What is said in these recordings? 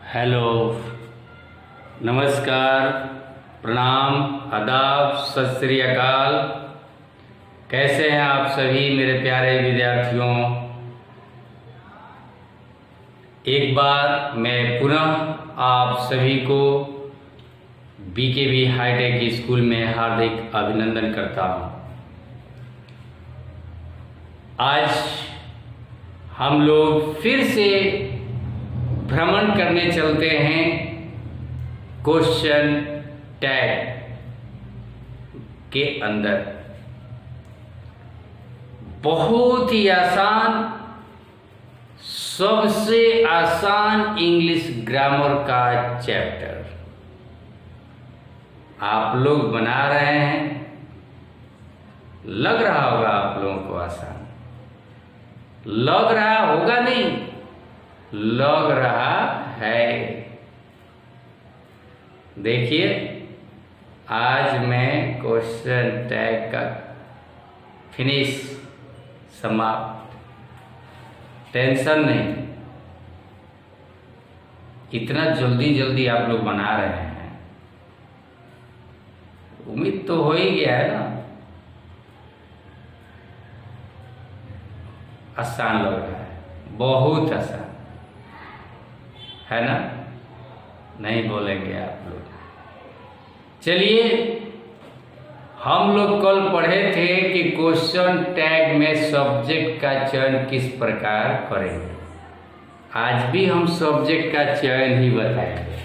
Hello, नमस्कार, प्रणाम, आदाब, सत श्री अकाल। कैसे हैं आप सभी मेरे प्यारे विद्यार्थियों। एक बार मैं पुनः आप सभी को बीकेबी हाईटेक स्कूल में हार्दिक अभिनंदन करता हूं। आज हम लोग फिर से भ्रमण करने चलते हैं क्वेश्चन टैग के अंदर। बहुत ही आसान, सबसे आसान इंग्लिश ग्रामर का चैप्टर आप लोग बना रहे हैं। लग रहा होगा आप लोगों को आसान, लग रहा होगा नहीं, लग रहा है। देखिए, आज मैं क्वेश्चन टैग का फिनिश, समाप्त। टेंशन नहीं, इतना जल्दी जल्दी आप लोग बना रहे हैं, उम्मीद तो हो ही गया है ना। आसान लग रहा है, बहुत आसान है ना। नहीं बोलेंगे आप लोग। चलिए, हम लोग कल पढ़े थे कि क्वेश्चन टैग में सब्जेक्ट का चयन किस प्रकार करेंगे। आज भी हम सब्जेक्ट का चयन ही बताएंगे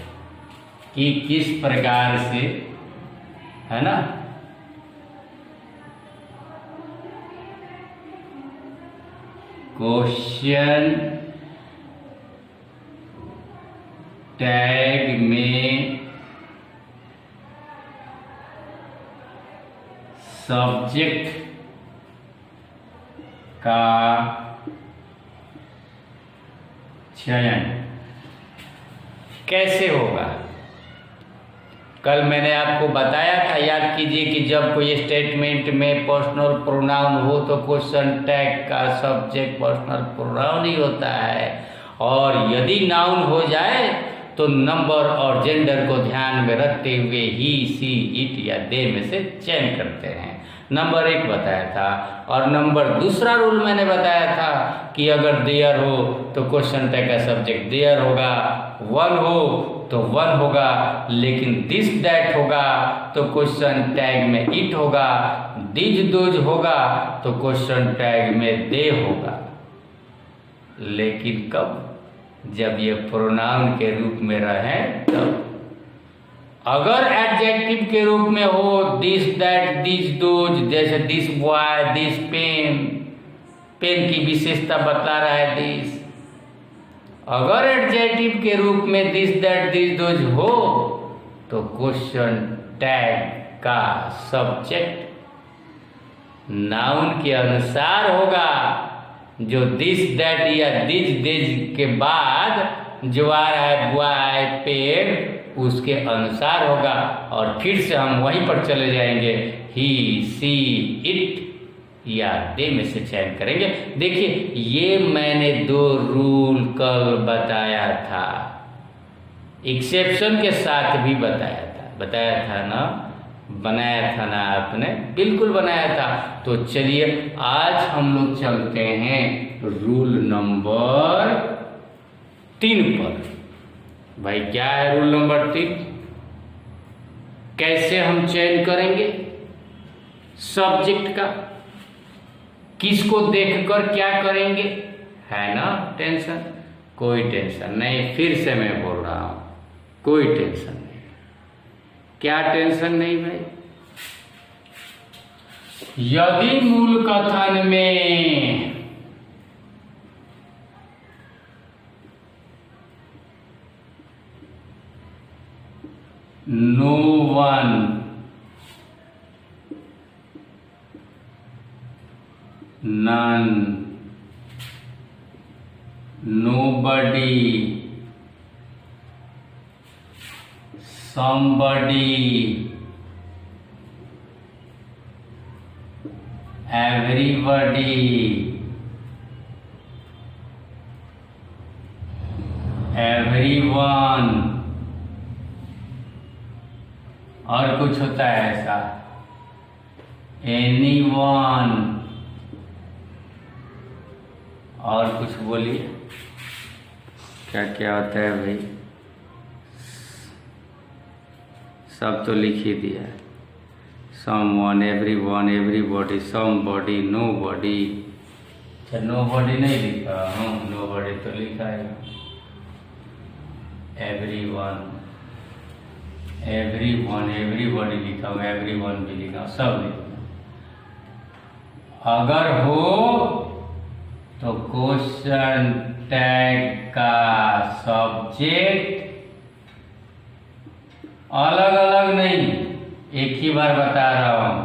कि किस प्रकार से, है ना। क्वेश्चन टैग में सब्जेक्ट का चयन कैसे होगा। कल मैंने आपको बताया था, याद कीजिए, कि जब कोई स्टेटमेंट में पर्सनल प्रोनाउन हो तो क्वेश्चन टैग का सब्जेक्ट पर्सनल प्रोनाउन ही होता है, और यदि नाउन हो जाए तो नंबर और जेंडर को ध्यान में रखते हुए ही, सी, इट या दे में से चयन करते हैं। नंबर 1 बताया था, और नंबर दूसरा रूल मैंने बताया था कि अगर देयर हो तो क्वेश्चन टैग का सब्जेक्ट देयर होगा, 1 हो तो 1 होगा, लेकिन दिस दैट होगा तो क्वेश्चन टैग में इट होगा, दिज दोज होगा तो क्वेश्चन टैग में दे होगा। लेकिन कब? जब ये प्रोनाउन के रूप में रहे तब। अगर एडजेक्टिव के रूप में हो, दिस दैट दिस दोज, जैसे this boy, this pen, pen की विशेषता बता रहा है दिस। अगर एडजेक्टिव के रूप में दिस दैट दिस दोज हो तो क्वेश्चन टैग का सब्जेक्ट नाउन के अनुसार होगा, जो दिस दैट या दिस दिज के बाद जो आ रहा है बॉय, पेन, उसके अनुसार होगा। और फिर से हम वहीं पर चले जाएंगे, ही, सी, इट या दे में से चयन करेंगे। देखिए, ये मैंने 2 रूल कल बताया था, एक्सेप्शन के साथ भी बताया था ना, बनाया था ना आपने, बिल्कुल बनाया था। तो चलिए, आज हम लोग चलते हैं रूल नंबर 3 पर। भाई, क्या है रूल नंबर 3? कैसे हम चयन करेंगे सब्जेक्ट का, किसको देखकर क्या करेंगे, है ना। टेंशन? कोई टेंशन नहीं, फिर से मैं बोल रहा हूं, कोई टेंशन नहीं। क्या टेंशन नहीं भाई? यदि मूल कथन में no one, none, nobody, somebody, everybody, everyone, और कुछ होता है ऐसा, एनीवन, और कुछ बोलिए क्या क्या होता है भाई, सब तो लिख ही दिया है। Someone, everyone, everybody, somebody, nobody. अच्छा नोबॉडी नहीं लिखा हूँ, नोबॉडी तो लिखा है। एवरीवन, एवरीवन, एवरीबॉडी लिखा हूँ, एवरीवन भी लिखा हूँ, सब लिखा। अगर हो तो क्वेश्चन टैग का सब्जेक्ट अलग अलग नहीं, एक ही बार बता रहा हूं,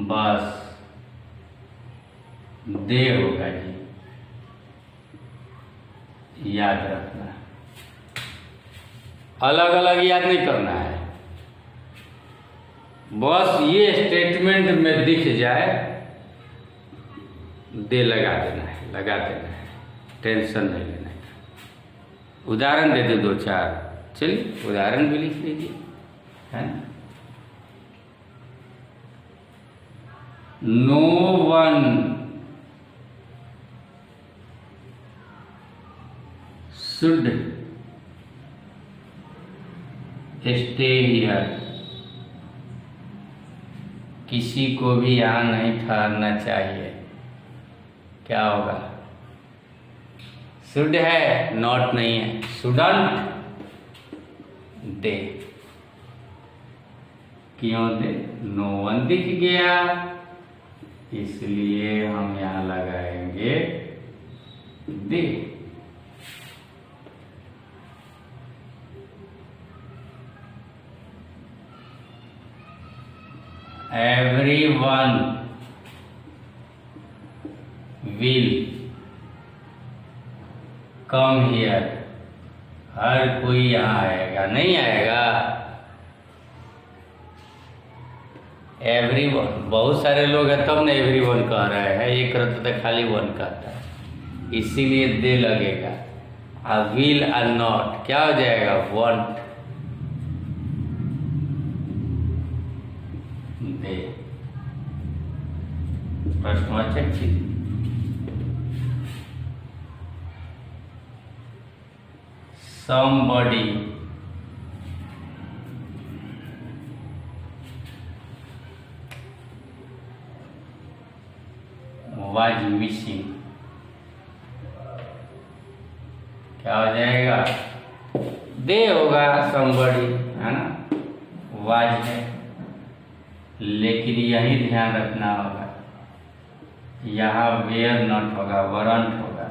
बस दे होगा जी, याद रखना, अलग अलग याद नहीं करना है, बस ये स्टेटमेंट में दिख जाए दे लगा देना है, लगा देना है, टेंशन नहीं लेना है। उदाहरण दे दो दो चार, चलिए उदाहरण भी लिख लीजिए, है ना। No one should stay here, किसी को भी यहाँ नहीं ठहरना चाहिए। क्या होगा, शुड है, नॉट नहीं है, शुडंट दे, क्यों दे, नो वन दिख गया, इसलिए हम यहां लगाएंगे दे। एवरीवन विल कम हियर, हर कोई यहाँ आएगा, नहीं आएगा। एवरीवन, बहुत सारे लोग हैं तब ना एवरीवन कह रहे हैं, एक रहता तो खाली वन कहता है, इसीलिए दे लगेगा। आ विल और नॉट क्या हो जाएगा, वांट दे, प्रश्नवाचक चिन्ह। somebody was missing, क्या हो जाएगा, दे होगा, somebody है ना, was है, लेकिन यही ध्यान रखना होगा, यहाँ were not होगा, weren't होगा।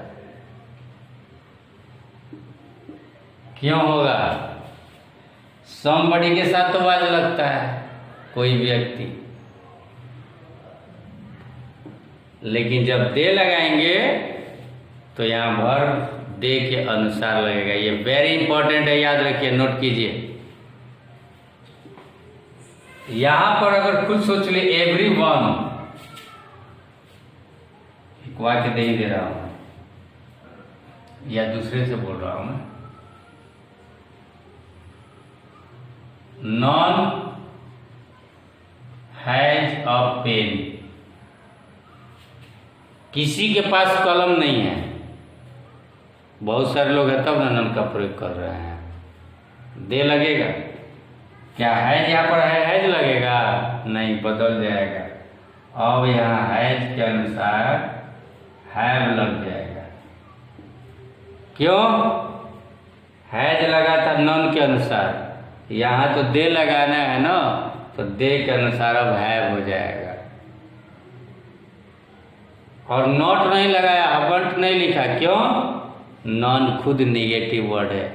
क्यों होगा, somebody के साथ तो वाज लगता है कोई व्यक्ति, लेकिन जब दे लगाएंगे तो यहाँ भर दे के अनुसार लगेगा। ये वेरी इंपॉर्टेंट है, याद रखिए, नोट कीजिए। यहां पर अगर खुद सोच ले, एवरीवन, एक वाक्य दे ही दे रहा हूं या दूसरे से बोल रहा हूं मैं, नॉन हैज अ पेन, किसी के पास कलम नहीं है, बहुत सारे लोग हैं तब नॉन का प्रयोग कर रहे हैं, दे लगेगा, क्या हैज यहाँ पर हैज लगेगा, नहीं, बदल जाएगा, अब यहाँ हैज के अनुसार हैव लग जाएगा। क्यों, हैज लगा था नॉन के अनुसार, यहाँ तो दे लगाना है ना, तो दे के अनुसार अब हैव हो जाएगा। और नॉट नहीं लगाया, हवंट नहीं लिखा, क्यों, नॉन खुद नेगेटिव वर्ड है,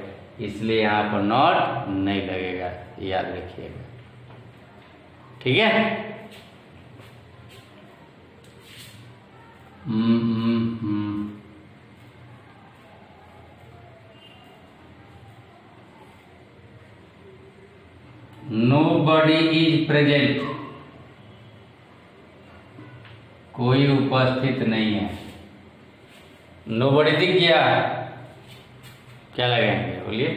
इसलिए यहाँ पर नॉट नहीं लगेगा, याद रखिएगा, ठीक है। Nobody is present, कोई उपस्थित नहीं है, nobody दिख गया, क्या लगाएंगे बोलिए?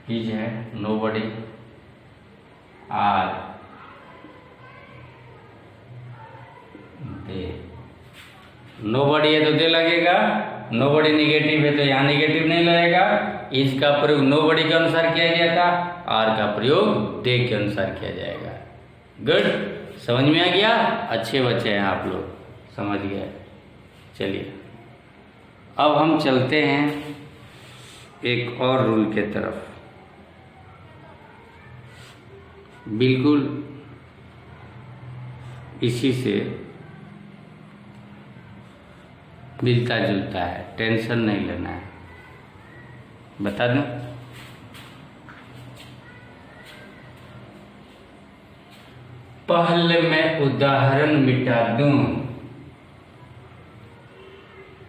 इज है, नोबडी, आर, दे। नोबडी है तो दे लगेगा, नोबडी निगेटिव है तो यहाँ निगेटिव नहीं लगेगा। इज का प्रयोग नोबडी के अनुसार किया गया था, आर का प्रयोग दे के अनुसार किया जाएगा। गुड, समझ में आ गया? अच्छे बच्चे हैं आप लोग, समझ गए। चलिए अब हम चलते हैं एक और रूल के तरफ, बिल्कुल इसी से मिलता जुलता है, टेंशन नहीं लेना है। बता दूं? पहले मैं उदाहरण मिटा दूं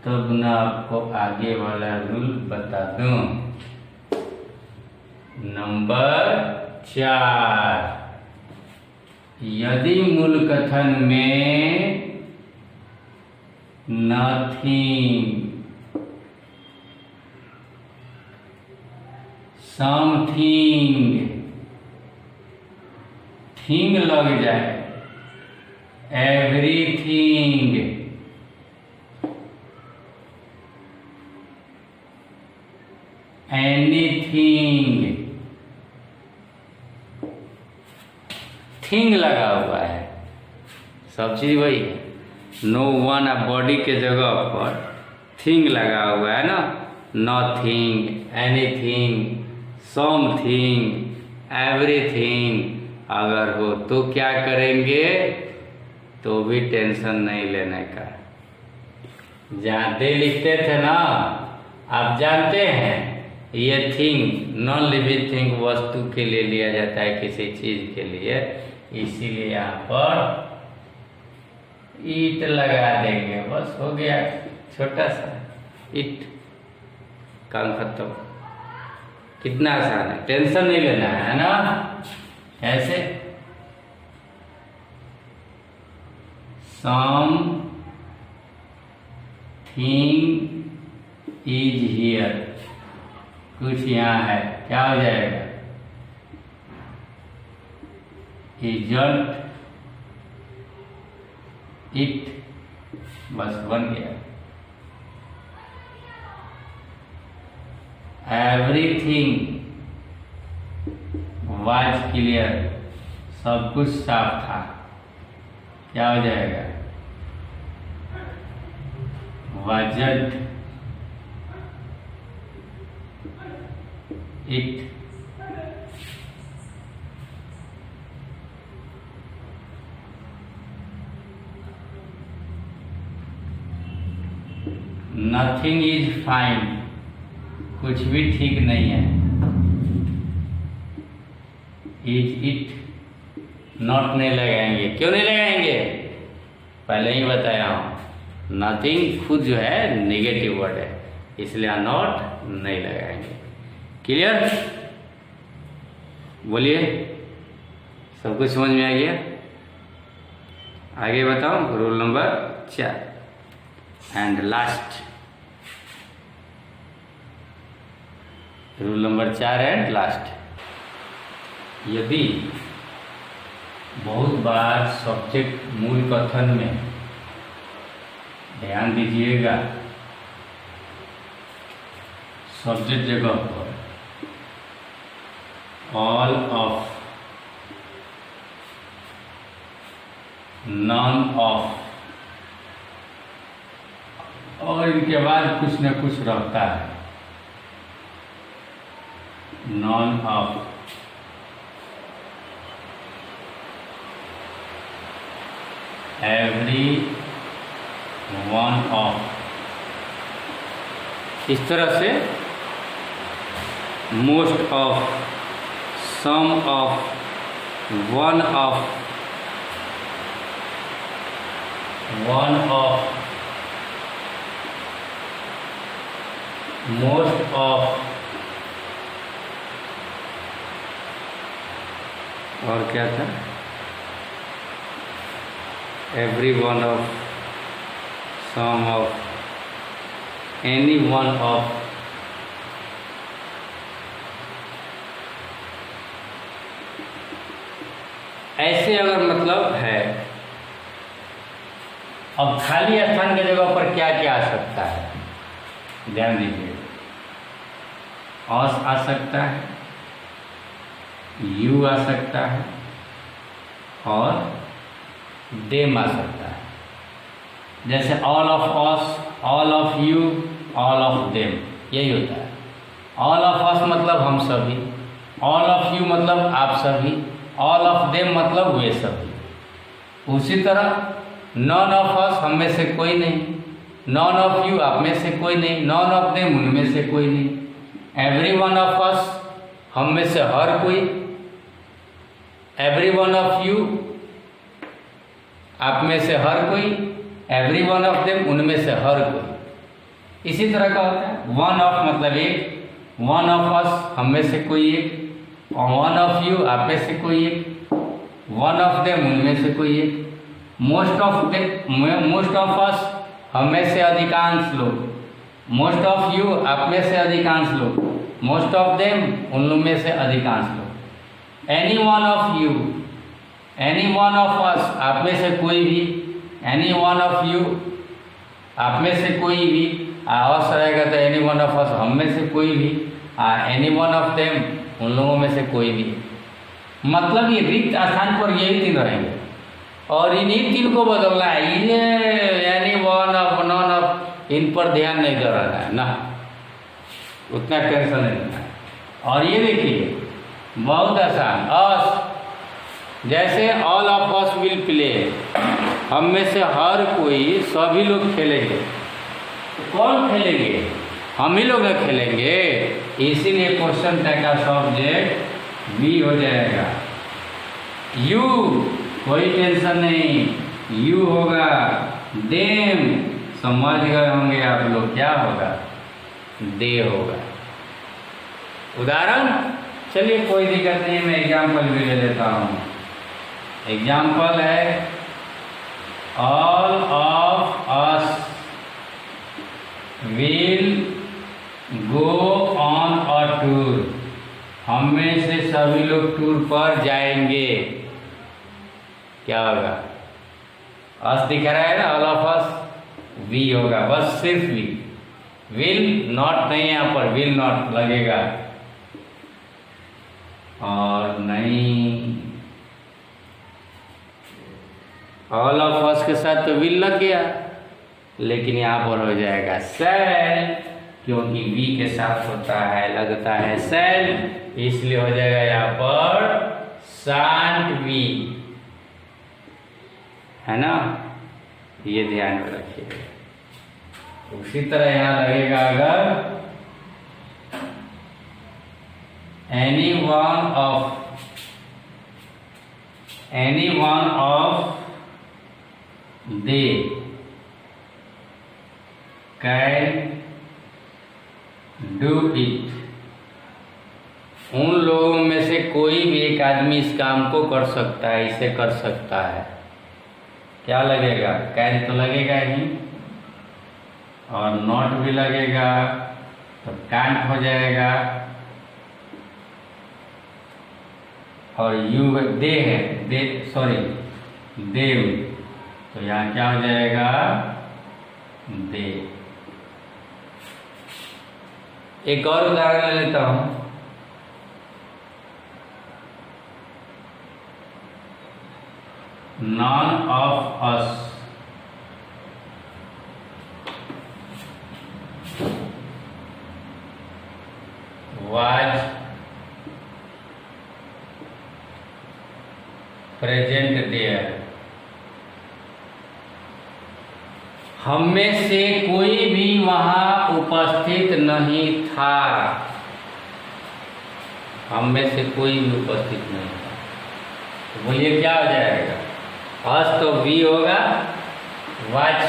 तब न आपको आगे वाला रूल बता दूं। नंबर 4, यदि मूल कथन में नथिंग, समथिंग, थिंग लग जाए, एवरीथिंग, एनीथिंग, थिंग लगा हुआ है, सब चीज वही है। नो वन, अब बॉडी के जगह पर थिंग लगा हुआ है ना, नथिंग, एनीथिंग, समथिंग, एवरीथिंग अगर हो तो क्या करेंगे? तो भी टेंशन नहीं लेने का। जहाँ दे लिखते थे ना, आप जानते हैं ये थिंग नॉन लिविंग थिंग वस्तु के लिए लिया जाता है, किसी चीज के लिए, इसीलिए यहाँ पर ईट लगा देंगे, बस हो गया, छोटा सा ईट, काम खत्म। कितना आसान है, टेंशन नहीं लेना है ना। ऐसे सम थिंग इज हियर, कुछ यहाँ है, क्या हो जाएगा? इजंट इट, बस बन गया। एवरीथिंग वाज क्लियर, सब कुछ साफ था, क्या हो जाएगा? Wasn't it. Nothing is fine, कुछ भी ठीक नहीं है। इज इट, नॉट नहीं लगाएंगे, क्यों नहीं लगाएंगे? पहले ही बताया हूं, नथिंग खुद जो है नेगेटिव वर्ड है, इसलिए नॉट नहीं लगाएंगे। क्लियर? बोलिए, सब कुछ समझ में आ गया? आगे बताओ rule number 4 and last. Rule number 4 and last, यदि बहुत बार सब्जेक्ट मूल कथन में, ध्यान दीजिएगा, सब्जेक्ट जगह पर ऑल ऑफ, नॉन ऑफ और इनके बाद कुछ न कुछ रहता है, none of, every one of, इस तरह से most of, some of, one of, most of, और क्या था? Every one of, some of any one of ऐसे अगर मतलब है। अब खाली स्थान की जगह पर क्या क्या आ सकता है, ध्यान दीजिए। ऑस आ सकता है, यू आ सकता है और देम आ सकता है। जैसे all of us, all of you, all of them, यही होता है। ऑल ऑफ अस मतलब हम सभी, ऑल ऑफ यू मतलब आप सभी, ऑल ऑफ देम मतलब वे सभी। उसी तरह नॉन ऑफ अस हम में से कोई नहीं, नॉन ऑफ यू आप में से कोई नहीं, नॉन ऑफ देम उनमें से कोई नहीं, एवरी वन ऑफ अस हम में से हर कोई, एवरी वन ऑफ यू आप में से हर कोई, एवरी वन ऑफ देम उनमें से हर कोई। इसी तरह का होता है। वन ऑफ मतलब एक, वन ऑफ अस हम में से कोई एक, वन ऑफ यू आप में से कोई एक, वन ऑफ देम उनमें से कोई एक, मोस्ट ऑफ अस हम में से अधिकांश लोग, मोस्ट ऑफ यू आप में से अधिकांश लोग, मोस्ट ऑफ देम उन लोग में से अधिकांश लोग, any one of you, any one of us आप में से कोई भी, एनी वन ऑफ यू आप में से कोई भी, अस रहेगा तो एनी वन ऑफ अस हम में से कोई भी, एनी वन ऑफ देम उन लोगों में से कोई भी। मतलब ये रिक्त स्थान पर यही तीन रहेंगे और इन्हीं तीन को बदलना है। ये यानी वन ऑफ, नॉन ऑफ, इन पर ध्यान नहीं कर रहा है ना, उतना टेंशन नहीं लेना है। और ये देखिए बहुत आसान, अस, जैसे all of us will play, हम में से हर कोई, सभी लोग खेलेंगे। तो कौन खेलेंगे? हम ही लोग खेलेंगे। इसीलिए क्वेश्चन टैग का सब्जेक्ट बी हो जाएगा। यू, कोई टेंशन नहीं, यू होगा। देम, समझ गए होंगे आप लोग क्या होगा, दे होगा। उदाहरण, चलिए कोई दिक्कत नहीं, मैं एग्जाम्पल भी ले लेता हूँ। एग्जाम्पल है all of us will go on a tour, हम में से सभी लोग टूर पर जाएंगे। क्या होगा? अस दिख रहा है ना, ऑल ऑफ अस, वी होगा, बस सिर्फ वी। विल नॉट नहीं, यहाँ पर विल नॉट लगेगा और नहीं, ऑल ऑफ अस के साथ तो विल लग गया, लेकिन यहाँ पर हो जाएगा शैल, क्योंकि वी के साथ होता है, लगता है शैल, इसलिए हो जाएगा यहाँ पर शांत वी, है ना। ये ध्यान में रखिएगा। उसी तरह यहाँ लगेगा अगर any one of they can do it, उन लोगों में से कोई भी एक आदमी इस काम को कर सकता है, इसे कर सकता है। क्या लगेगा? कैन तो लगेगा ही और नॉट भी लगेगा, तो कांट हो जाएगा। और यू दे है, दे सॉरी देव, तो यहाँ क्या हो जाएगा? दे। एक और उदाहरण ले लेता हूं। None of us was present there, हम में से कोई भी वहां उपस्थित नहीं था, हम में से कोई भी उपस्थित नहीं था। तो बोलिए क्या हो जाएगा? अस तो वी होगा, वाच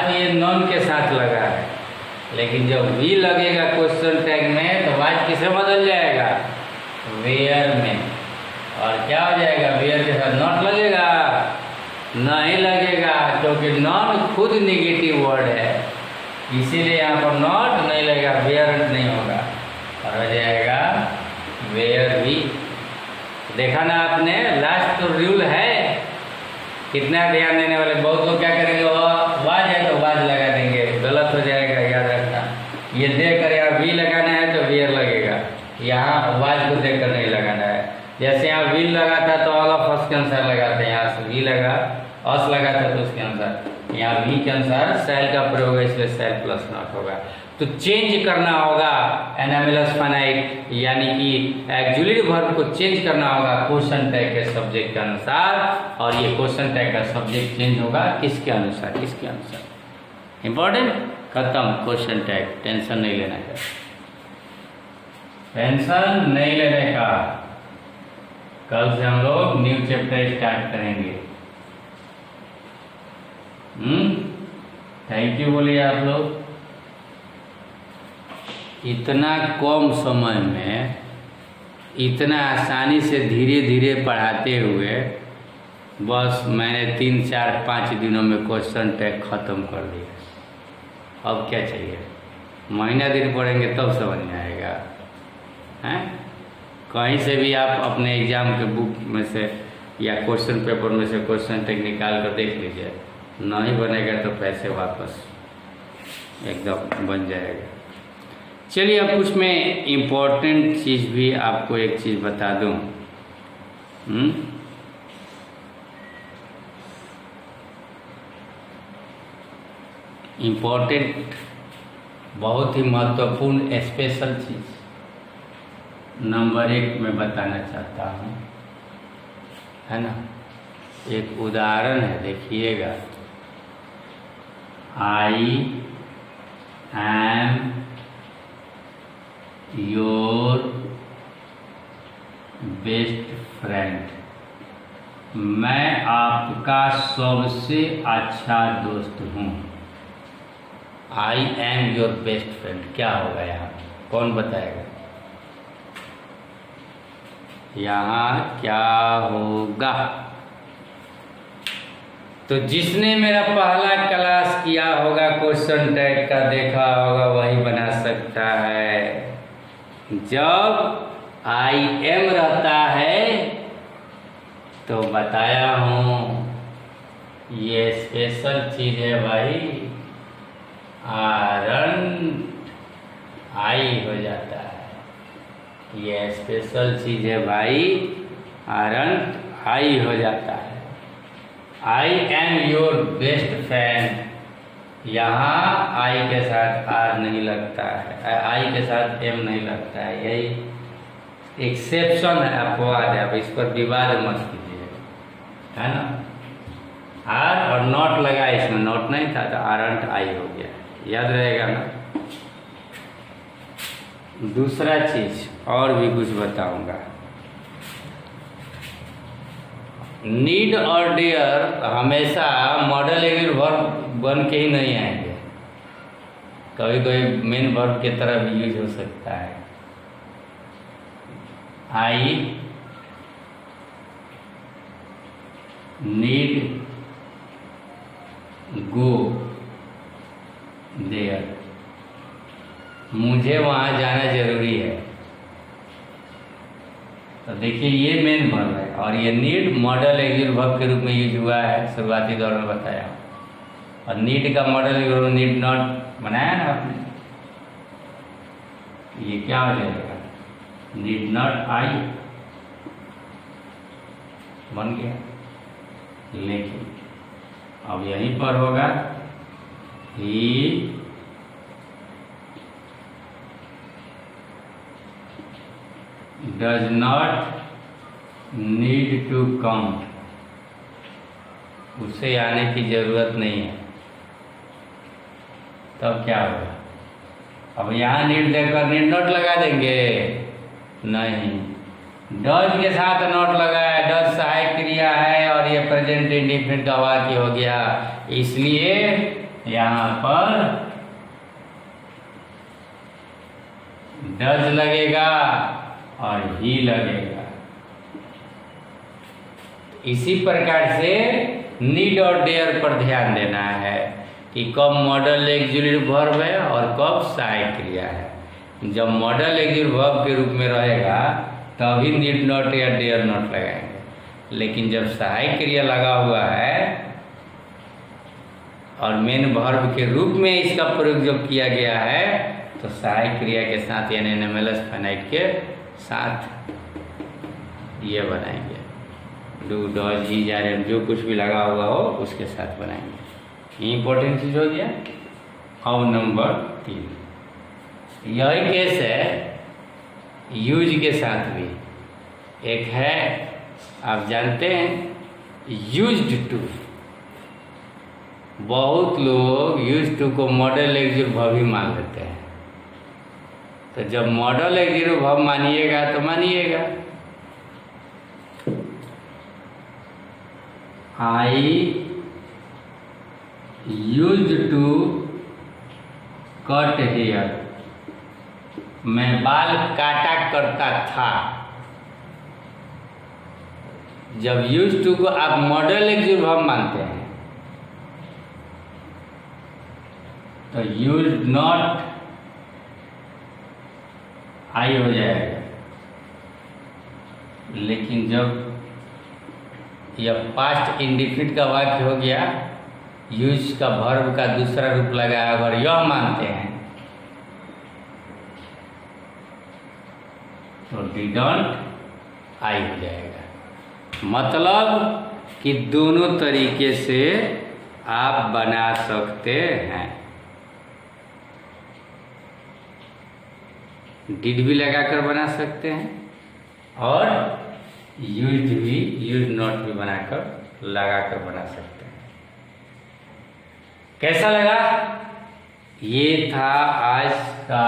तो ये नॉन के साथ लगा है, लेकिन जब वी लगेगा क्वेश्चन टैग में तो वाच किसे बदल जाएगा? वेयर में। और क्या हो जाएगा? वेयर के साथ नॉट लगेगा नहीं लगेगा, क्योंकि नॉट खुद नेगेटिव वर्ड है, इसीलिए यहाँ पर नॉट नहीं लगेगा, वेयर नहीं होगा और हो जाएगा वेयर भी। देखा ना आपने, लास्ट तो रूल है, कितना ध्यान देने वाले। बहुत लोग क्या करेंगे, वाज है तो वाज लगा देंगे, गलत हो जाएगा, याद रखना। ये देखकर यहाँ वी लगाना है तो वेयर लगेगा, यहाँ वाज को देखकर नहीं लगाना है। जैसे यहाँ विल लगा था तो ऑल ऑफ अस के अनुसार लगाते हैं, यहाँ से वी लगा, अस लगा था तो उसके अनुसार, यहाँ वी के अनुसार सेल का प्रयोग है, इसलिए सेल प्लस नॉट होगा। तो चेंज करना होगा एनामेलस फाइनाइट, यानी कि एक्जुलेटरी वर्ब को चेंज करना होगा क्वेश्चन टैग के सब्जेक्ट के अनुसार, और ये क्वेश्चन टैग का सब्जेक्ट चेंज होगा किसके अनुसार, इसके अनुसार। इंपॉर्टेंट, खत्म क्वेश्चन टैग, टेंशन नहीं लेना है, टेंशन नहीं लेने का। कल से हम लोग न्यू चैप्टर स्टार्ट करेंगे। थैंक यू बोलिए आप लोग। इतना कम समय में इतना आसानी से धीरे धीरे पढ़ाते हुए बस मैंने 3, 4, 5 दिनों में क्वेश्चन टैग खत्म कर दिया। अब क्या चाहिए, महीना दिन पढ़ेंगे तब समझ में आएगा, हैं? कहीं से भी आप अपने एग्जाम के बुक में से या क्वेश्चन पेपर में से क्वेश्चन टैग निकाल कर देख लीजिए, नहीं बनेगा तो पैसे वापस एकदम बन जाएगा। चलिए अब उसमें इम्पोर्टेंट चीज़ भी आपको एक चीज़ बता दूं। इम्पोर्टेंट, बहुत ही महत्वपूर्ण स्पेशल चीज़ नंबर 1 में बताना चाहता हूँ, है ना। एक उदाहरण है, देखिएगा। I am your best friend, मैं आपका सबसे अच्छा दोस्त हूँ। I am your best friend, क्या होगा यहाँ, कौन बताएगा? यहाँ क्या होगा? तो जिसने मेरा पहला क्लास किया होगा, क्वेश्चन टैग का देखा होगा, वही बना सकता है। जब आई एम रहता है तो बताया हूँ ये स्पेशल चीज़ है भाई, आरंट आई हो जाता है। ये स्पेशल चीज़ है भाई, आरंट आई हो जाता है। I am your best friend, यहाँ आई के साथ आर नहीं लगता है, आई के साथ एम नहीं लगता है, यही एक्सेप्शन है, अपवाद है। अब इस पर विवाद मत कीजिए, है ना। आर और नॉट लगा, इसमें नॉट नहीं था तो आरंट आई हो गया, याद रहेगा ना। दूसरा चीज और भी कुछ बताऊंगा। नीड और डेयर हमेशा मॉडल एंड वर्ब बन के ही नहीं आएंगे, कभी कभी मेन वर्ब की तरह भी यूज हो सकता है। आई नीड गो देयर, मुझे वहाँ जाना जरूरी है। तो देखिए ये मेन वर्ब है, और ये नीड मॉडल एक्सियल वर्ब के रूप में यूज हुआ है, शुरुआती दौर में बताया। और नीड का मॉडल नीड नॉट बनाया ना आपने, ये क्या हो जाएगा, नीड नॉट आई बन गया। लेकिन अब यहीं पर होगा he does not need to come, उसे आने की जरूरत नहीं है। तब क्या होगा, अब यहाँ नीड देकर नीड नॉट लगा देंगे, नहीं, डज के साथ नॉट लगा है, डज सहायक क्रिया है और ये प्रेजेंट इंडिफिनिट का वाक्य हो गया, इसलिए यहाँ पर डज लगेगा और ही लगेगा। इसी प्रकार से नीड और डेयर पर ध्यान देना है कि कब मॉडल ऑक्सिलरी वर्ब है और कब सहायक क्रिया है। जब मॉडल ऑक्सिलरी वर्ब के रूप में रहेगा तभी नीड नॉट या डेयर नॉट लगाएंगे, लेकिन जब सहायक क्रिया लगा हुआ है और मेन वर्ब के रूप में इसका प्रयोग जब किया गया है तो सहायक क्रिया के साथ यानी एनएमएलएस फाइनाइट के साथ ये बनाएंगे, डू डॉज ही जा रहे जो कुछ भी लगा हुआ हो उसके साथ बनाएंगे। इम्पोर्टेंट चीज हो गया। अब नंबर 3 यही केस है यूज के साथ भी। एक है आप जानते हैं यूज्ड टू, बहुत लोग यूज टू को मॉडल ऑक्सिलरी वर्ब ही मान लेते हैं। तो जब मॉडल ऑक्सिलरी वर्ब मानिएगा तो मानिएगा I used to cut hair, मैं बाल काटा करता था। जब यूज्ड टू को आप मॉडल ऑक्सिलरी वर्ब मानते हैं तो यूज्ड नॉट आई हो जाएगा, लेकिन जब यह पास्ट इंडिफिनिट का वाक्य हो गया, यूज का वर्ब का दूसरा रूप लगा, अगर यह मानते हैं तो डिडंट आई हो जाएगा। मतलब कि दोनों तरीके से आप बना सकते हैं। डिड भी लगाकर बना सकते हैं और यूज्ड भी, यूज्ड नॉट भी बनाकर लगाकर बना सकते हैं। कैसा लगा? ये था आज का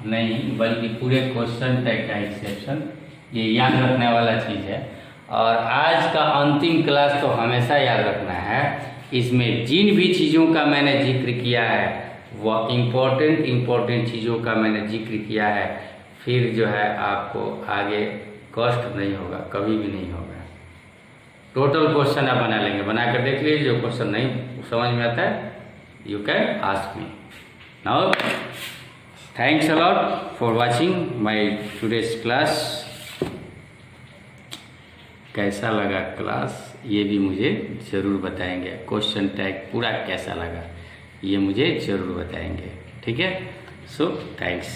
नहीं बल्कि पूरे क्वेश्चन टैग का एक्सेप्शन, ये याद रखने वाला चीज़ है। और आज का अंतिम क्लास तो हमेशा याद रखना है, इसमें जिन भी चीज़ों का मैंने जिक्र किया है वह इम्पोर्टेंट चीज़ों का मैंने जिक्र किया है। फिर जो है आपको आगे कष्ट नहीं होगा, कभी भी नहीं होगा। टोटल क्वेश्चन आप बना लेंगे, बनाकर देख लीजिए। जो क्वेश्चन नहीं समझ में आता है you can ask me now. Thanks a lot for watching my today's class. कैसा लगा क्लास ये भी मुझे ज़रूर बताएंगे। क्वेश्चन टैग पूरा कैसा लगा ये मुझे ज़रूर बताएंगे, ठीक है। So thanks.